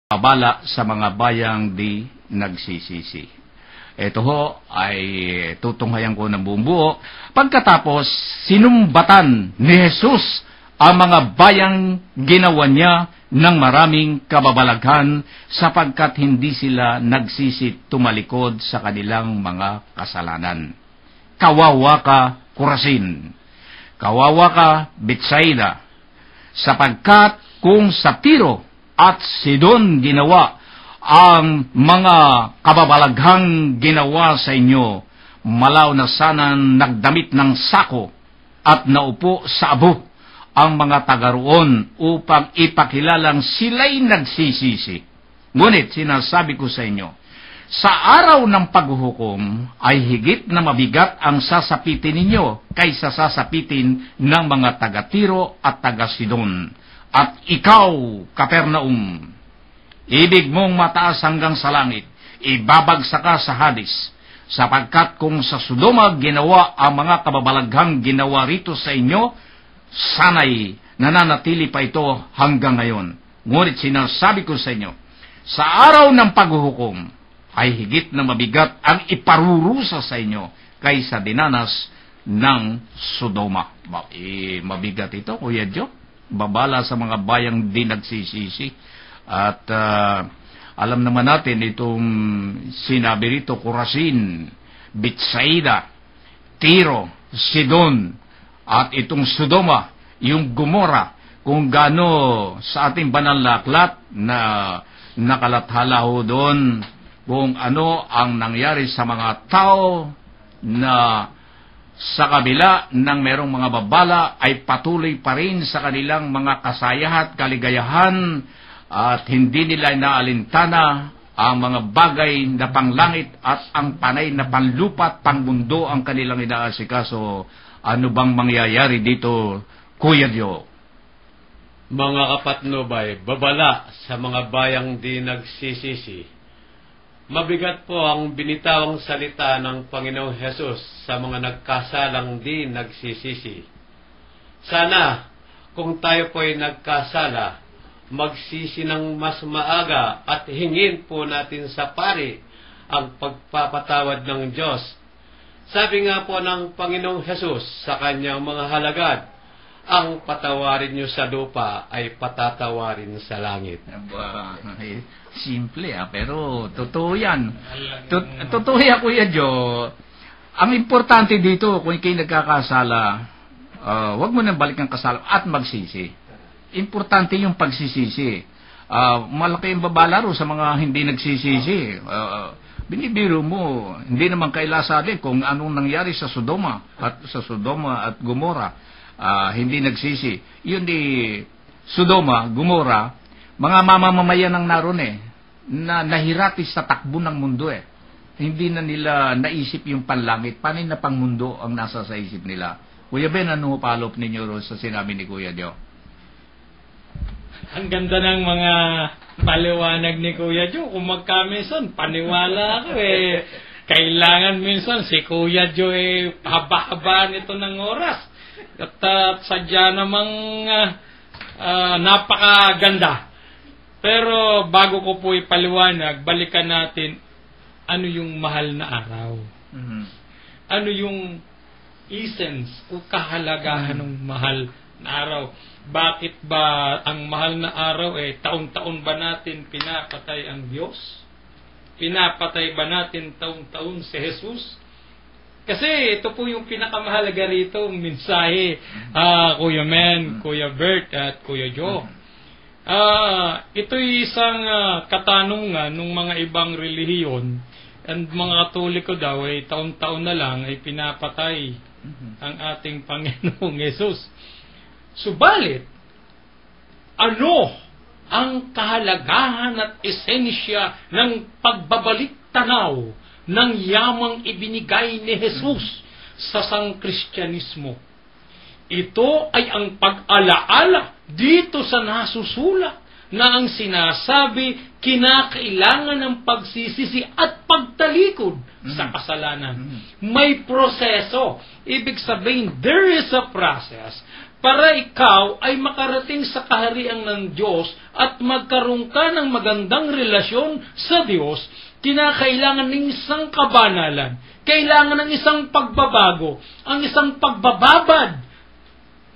pabala sa mga bayang di nagsisisi. Ito ho ay tutunghayan ko ng buong buo. Pagkatapos, sinumbatan ni Jesus ang mga bayang ginawa niya ng maraming kababalaghan sapagkat hindi sila nagsisi tumalikod sa kanilang mga kasalanan. Kawawa ka, Corazin! Kawawa ka, Betsaida! Sapagkat kung sa Tiro at Sidon ginawa ang mga kababalaghang ginawa sa inyo, malaw na sana nagdamit ng sako at naupo sa abo ang mga taga-roon upang ipakilalang sila'y nagsisisi. Ngunit sinasabi ko sa inyo, sa araw ng paghuhukom ay higit na mabigat ang sasapitin ninyo kaysa sasapitin ng mga taga-Tiro at taga-Sidon. At ikaw, Capernaum, ibig mong mataas hanggang sa langit, ibabagsak ka sa Hades, sapagkat kung sa Sodoma ginawa ang mga kababalaghang ginawa rito sa inyo, sana'y nananatili pa ito hanggang ngayon. Ngunit sinasabi ko sa inyo, sa araw ng paghuhukom ay higit na mabigat ang iparurusa sa inyo kaysa dinanas ng Sodoma. Mabigat ito, Kuya Joe. Babala sa mga bayang di nagsisisi. At alam naman natin itong sinabi rito, Corazin, Betsaida, Tiro, Sidon, at itong Sodoma, yung Gomora, kung gaano sa ating banal na aklat na nakalathala ho doon kung ano ang nangyari sa mga tao na sa kabila ng merong mga babala ay patuloy pa rin sa kanilang mga kasayahan, kaligayahan, at hindi nila inaalintana ang mga bagay na panglangit at ang panay na panlupa at pangmundo ang kanilang inaasikaso. Ano bang mangyayari dito, Kuya Dio? Mga kapatnubay, babala sa mga bayang di nagsisisi. Mabigat po ang binitawang salita ng Panginoong Hesus sa mga nagkasalang di nagsisisi. Sana, kung tayo po ay nagkasala, magsisi ng mas maaga at hingin po natin sa pari ang pagpapatawad ng Diyos. Sabi nga po ng Panginoong Hesus sa kanyang mga halagad, ang patawarin nyo sa lupa ay patatawarin sa langit. Simple pero totoo yan. Totoo yan, Kuya Joe. Ang importante dito, kung kayo nagkakasala, wag mo nang balik ang kasala at magsisi. Importante yung pagsisisi. Malaki yung babalaro sa mga hindi nagsisisi. Binibiro mo, hindi naman kailasali kung anong nangyari sa Sodoma at Gomora. Hindi nagsisi. Yun di Sodoma, Gomora, mga mamamayan ang naroon na nahiratis sa takbo ng mundo Hindi na nila naisip yung panlangit, panin na pangmundo ang nasa sa isip nila. Kuya Ben, ano follow-up ninyo sa sinabi ni Kuya Dio? Ang ganda ng mga paliwanag ni Kuya Joe. Kung magka-minsan, paniwala ako Kailangan minsan si Kuya Joe haba-haba nito ng oras. At sadya namang napakaganda. Pero bago ko po ipaliwanag, balikan natin ano yung mahal na araw. Mm-hmm. Ano yung essence o kahalagahan ng mahal na araw. Bakit ba ang mahal na araw taon-taon ba natin pinapatay ang Diyos? Pinapatay ba natin taon-taon si Jesus? Kasi ito po yung pinakamahalaga rito, mensahe, Kuya Men, Kuya Bert, at Kuya Joe. Ito'y isang katanungan ng mga ibang relihiyon, and mga Katoliko daw taon-taon na lang ay pinapatay ang ating Panginoong Yesus. Subalit, ano ang kahalagahan at esensya ng pagbabalik tanaw ng yamang ibinigay ni Jesus sa sangkristyanismo? Ito ay ang pag-alaala dito sa nasusulat na ang sinasabi, kinakailangan ng pagsisisi at pagtalikod sa kasalanan. May proseso. Ibig sabihin, there is a process para ikaw ay makarating sa kaharian ng Diyos at magkaroon ka ng magandang relasyon sa Diyos, kinakailangan ng isang kabanalan, kailangan ng isang pagbabago, ang isang pagbababad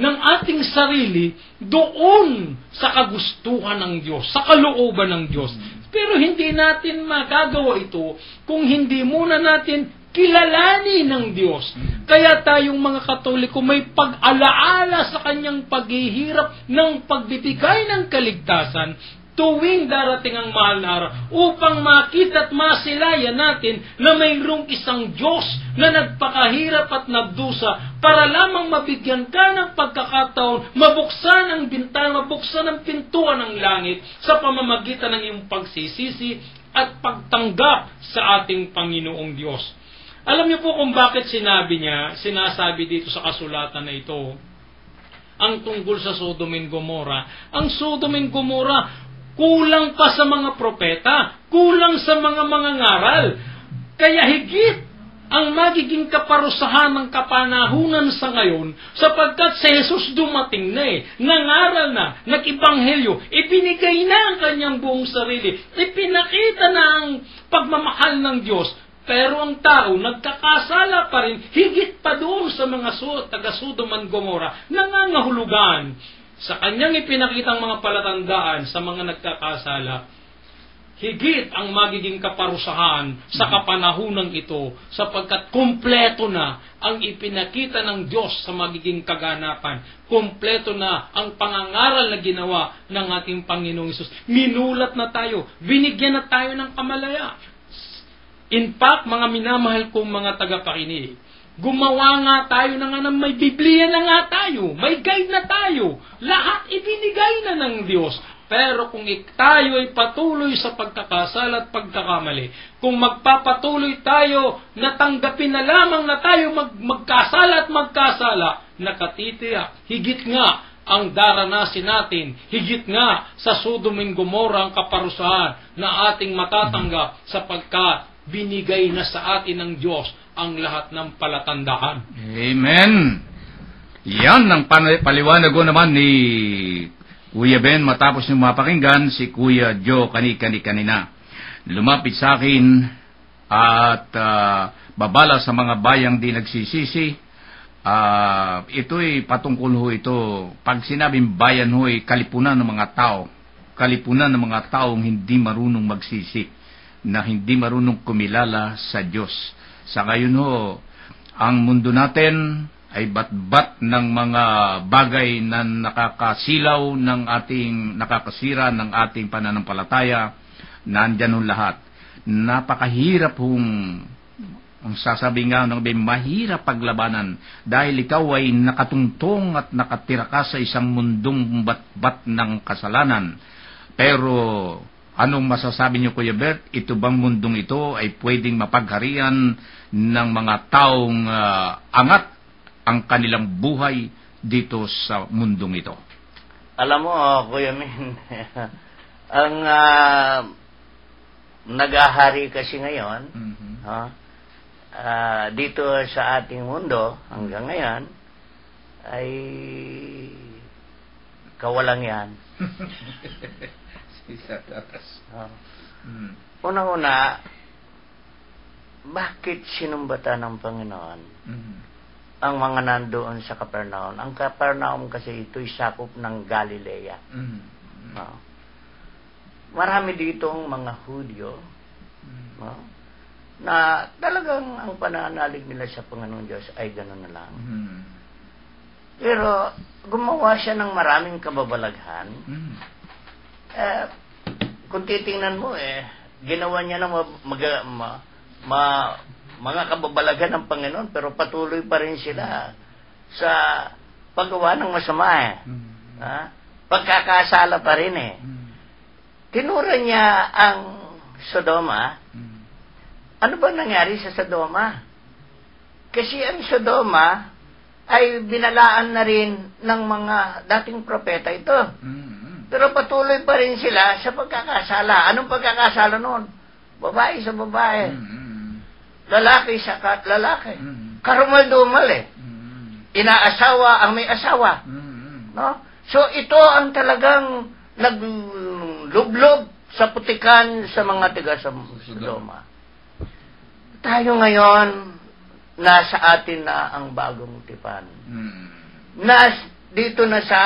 ng ating sarili doon sa kagustuhan ng Diyos, sa kalooban ng Diyos. Pero hindi natin magagawa ito kung hindi muna natin kilalanin ng Diyos. Kaya tayong mga Katoliko may pag-alaala sa kanyang paghihirap ng pagbibigay ng kaligtasan tuwing darating ang mahal na araw, upang makita at masilayan natin na mayroong isang Diyos na nagpakahirap at nagdusa para lamang mabigyan ka ng pagkakataon, mabuksan ang bintana, mabuksan ang pintuan ng langit sa pamamagitan ng iyong pagsisisi at pagtanggap sa ating Panginoong Diyos. Alam niyo po kung bakit sinasabi dito sa kasulatan na ito, ang tungkol sa Sodom and Gomorrah. Ang Sodom and Gomorrah, kulang pa sa mga propeta, kulang sa mga ngaral. Kaya higit ang magiging kaparusahan ng kapanahunan sa ngayon, sapagkat si Jesus dumating na nangaral na, nag-ibanghelyo, ibinigay na ang kanyang buong sarili, ipinakita na ang pagmamahal ng Diyos. Pero ang tao, nagkakasala pa rin, higit pa doon sa mga taga-Sodom and Gomorrah, nangangahulugan sa kanyang ipinakitang mga palatandaan sa mga nagkakasala, higit ang magiging kaparusahan sa kapanahunang ito, sapagkat kumpleto na ang ipinakita ng Diyos sa magiging kaganapan. Kumpleto na ang pangangaral na ginawa ng ating Panginoong Hesus. Minulat na tayo, binigyan na tayo ng kamalaya. In fact, mga minamahal kong mga tagapakinig, gumawa nga tayo ng may Biblia na nga tayo, may guide na tayo, lahat ibinigay na ng Diyos. Pero kung tayo ay patuloy sa pagkakasala at pagkakamali, kung magpapatuloy tayo na tanggapin na lamang na tayo magkasala at magkasala, nakatitiyak, higit nga ang daranasin natin, higit nga sa Sodom and Gomorrah ang kaparusahan na ating matatanggap, sapagkat binigay na sa atin ng Diyos ang lahat ng palatandaan. Amen. Yan ang paliwanag ko naman ni Kuya Ben matapos yung mapakinggan si Kuya Joe kanina. Lumapit sa akin at babala sa mga bayang di nagsisisi. Ito'y patungkol ho ito. Pag sinabing bayan ho'y kalipunan ng mga tao. Kalipunan ng mga taong hindi marunong magsisi, na hindi marunong kumilala sa Diyos. Sa ngayon ho, ang mundo natin ay batbat ng mga bagay na nakakasilaw ng nakakasira ng ating pananampalataya. Nandyan ho lahat. Napakahirap ang sasabi nga ng mahirap paglabanan dahil ikaw ay nakatungtong at nakatira ka sa isang mundong batbat ng kasalanan. Pero anong masasabi niyo, Kuya Bert? Ito bang mundong ito ay pwedeng mapagharian ng mga taong angat ang kanilang buhay dito sa mundong ito? Alam mo, Kuya Min, ang nag-ahari kasi ngayon, dito sa ating mundo hanggang ngayon, ay kawalang yan. Una-una, bakit sinumbatan ng Panginoon ang mga nandoon sa Capernaum? Ang Capernaum kasi ito'y sakop ng Galilea. Marami ditong mga Hudyo na talagang ang pananalig nila sa Panginoon Diyos ay gano'n na lang. Pero gumawa siya ng maraming kababalaghan. Kung titingnan mo, ginawa niya ng mga kababalaghan ng Panginoon, pero patuloy pa rin sila sa paggawa ng masama. Pagkakasala pa rin. Tinura niya ang Sodoma. Ano ba nangyari sa Sodoma? Kasi ang Sodoma ay binalaan na rin ng mga dating propeta ito. Pero patuloy pa rin sila sa pagkakasala. Anong pagkakasala noon? Babae sa babae. Lalaki sa lalaki. Karumal-dumal Inaasawa ang may asawa. No? So ito ang talagang naglublob sa putikan sa mga taga Sodoma. Tayo ngayon, nasa atin na ang bagong tipan. Dito na sa